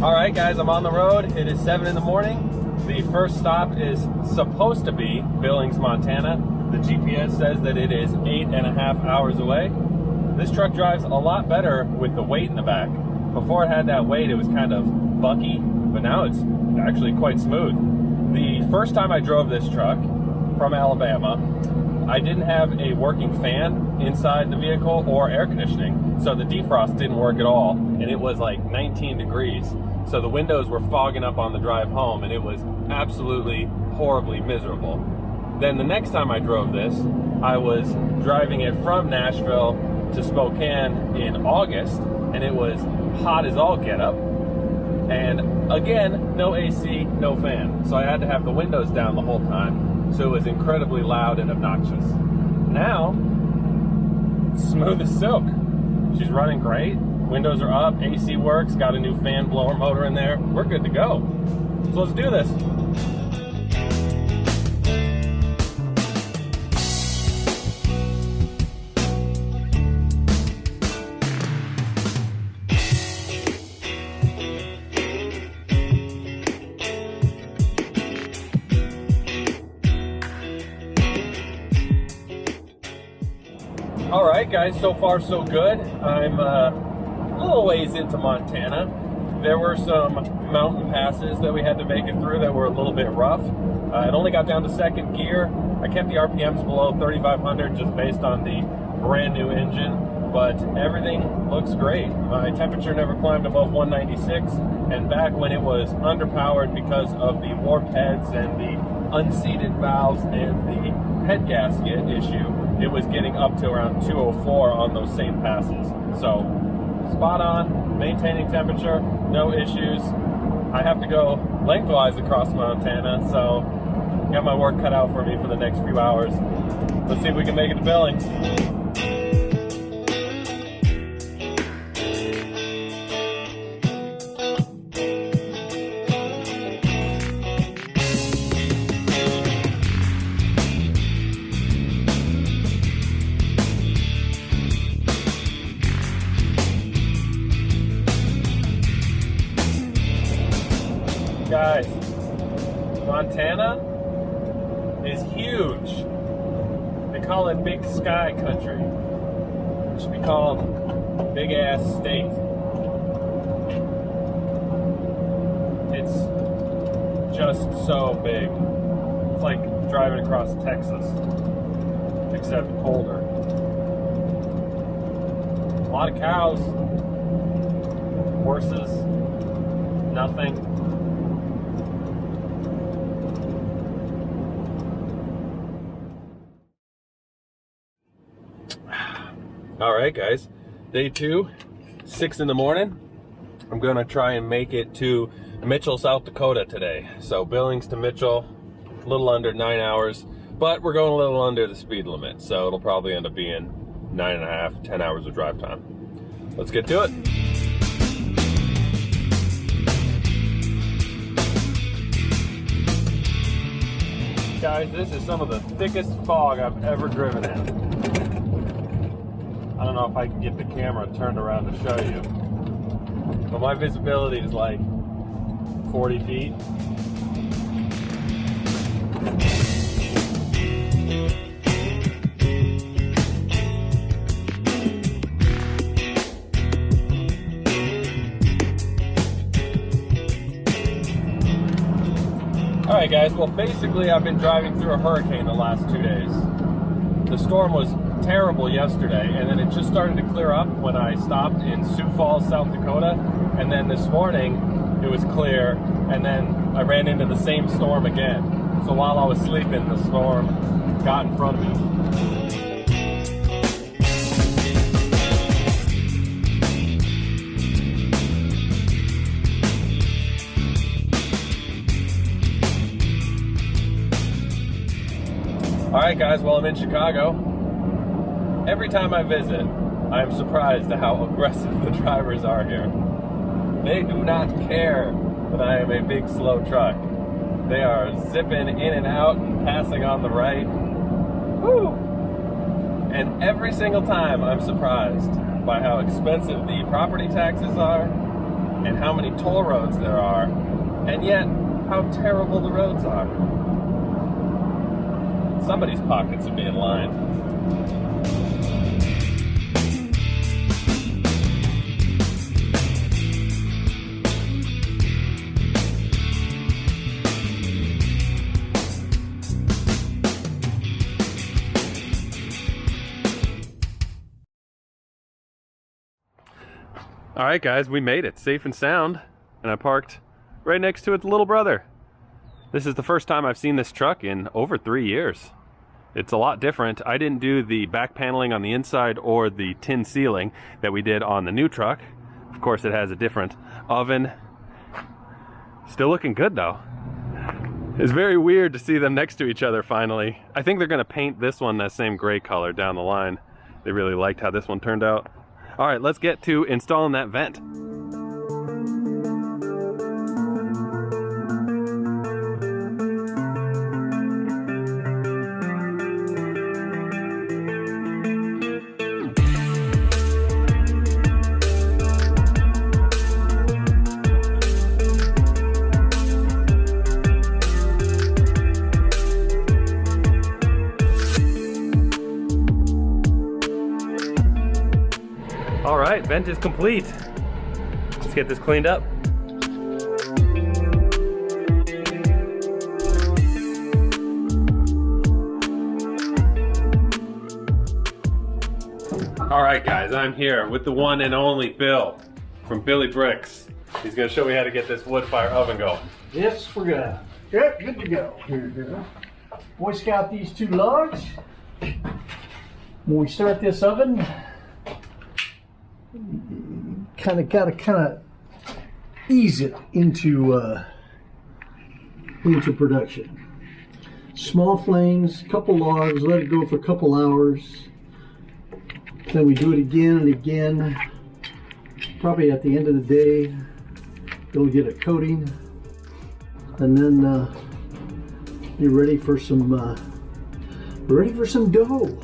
Alright guys, I'm on the road. It is 7 in the morning. The first stop is supposed to be Billings, Montana. The GPS says that it is 8.5 hours away. This truck drives a lot better with the weight in the back. Before it had that weight, it was kind of bucky, but now it's actually quite smooth. The first time I drove this truck from Alabama, I didn't have a working fan inside the vehicle or air conditioning, so the defrost didn't work at all, and it was like 19 degrees. So the windows were fogging up on the drive home, and it was absolutely horribly miserable. Then the next time I drove this, I was driving it from Nashville to Spokane in August, and it was hot as all get up. And again, no AC, no fan. So I had to have the windows down the whole time. So it was incredibly loud and obnoxious. Now, smooth as silk. She's running great. Windows are up, AC works, got a new fan blower motor in there. We're good to go. So let's do this. Alright guys, so far so good. I'm a little ways into Montana. There were some mountain passes that we had to make it through that were a little bit rough. It only got down to second gear. I kept the RPMs below 3,500 just based on the brand new engine, but everything looks great. My temperature never climbed above 196, and back when it was underpowered because of the warped heads and the unseated valves and the head gasket issue, it was getting up to around 204 on those same passes. So spot on, maintaining temperature, no issues. I have to go lengthwise across Montana, so got my work cut out for me for the next few hours. Let's see if we can make it to Billings. Guys, Montana is huge. They call it Big Sky Country. It should be called Big Ass State. It's just so big. It's like driving across Texas, except colder. A lot of cows, horses, nothing. Alright guys, day 2, 6 in the morning. I'm going to try and make it to Mitchell, South Dakota today. So Billings to Mitchell, a little under 9 hours, but we're going a little under the speed limit. So it'll probably end up being 9.5, 10 hours of drive time. Let's get to it. Guys, this is some of the thickest fog I've ever driven in. I don't know if I can get the camera turned around to show you, but my visibility is like 40 feet. Alright guys, well basically I've been driving through a hurricane the last 2 days. The storm was terrible yesterday, and then it just started to clear up when I stopped in Sioux Falls, South Dakota, and then this morning it was clear, and then I ran into the same storm again. So while I was sleeping, the storm got in front of me. Alright guys, well I'm in Chicago. Every time I visit, I am surprised at how aggressive the drivers are here. They do not care that I am a big, slow truck. They are zipping in and out and passing on the right. Woo! And every single time I'm surprised by how expensive the property taxes are and how many toll roads there are, and yet how terrible the roads are. Somebody's pockets would be in line. All right, guys, we made it safe and sound, and I parked right next to its little brother. This is the first time I've seen this truck in over 3 years. It's a lot different. I didn't do the back paneling on the inside or the tin ceiling that we did on the new truck. Of course, it has a different oven. Still looking good, though. It's very weird to see them next to each other finally. I think they're gonna paint this one that same gray color down the line. They really liked how this one turned out. All right, let's get to installing that vent. All right, vent is complete. Let's get this cleaned up. All right, guys, I'm here with the one and only Bill from Billy Bricks. He's gonna show me how to get this wood fire oven going. Yes, we're good. Yep, good to go. Here we go. Boy Scout these 2 logs. When we start this oven, gotta ease it into production. Small flames, couple logs, let it go for a couple hours. Then we do it again and again. Probably at the end of the day, you'll get a coating, and then you're ready for some dough.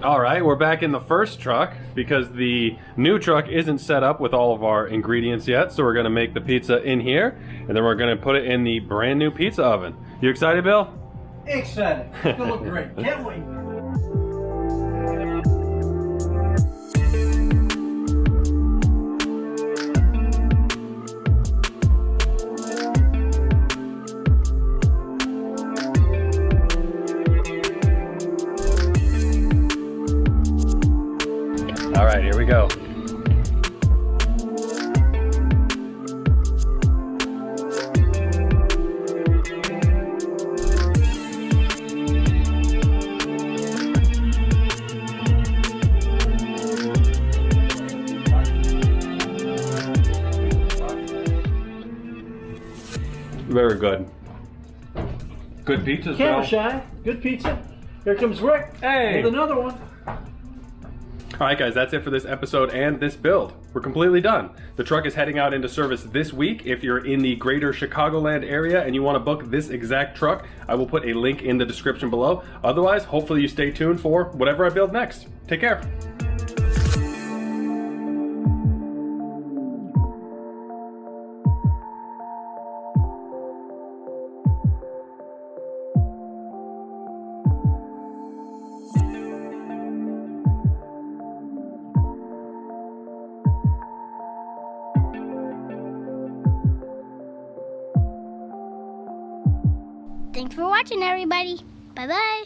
All right, we're back in the first truck because the new truck isn't set up with all of our ingredients yet. So we're gonna make the pizza in here, and then we're gonna put it in the brand new pizza oven. You excited, Bill? Excited. It's gonna look great. Can't wait. All right, here we go. Very good. Good pizza, Camera shy. Good pizza. Here comes Rick. Hey! With another one. Alright guys, that's it for this episode and this build. We're completely done. The truck is heading out into service this week. If you're in the greater Chicagoland area and you want to book this exact truck, I will put a link in the description below. Otherwise, hopefully you stay tuned for whatever I build next. Take care. Thanks for watching, everybody. Bye-bye.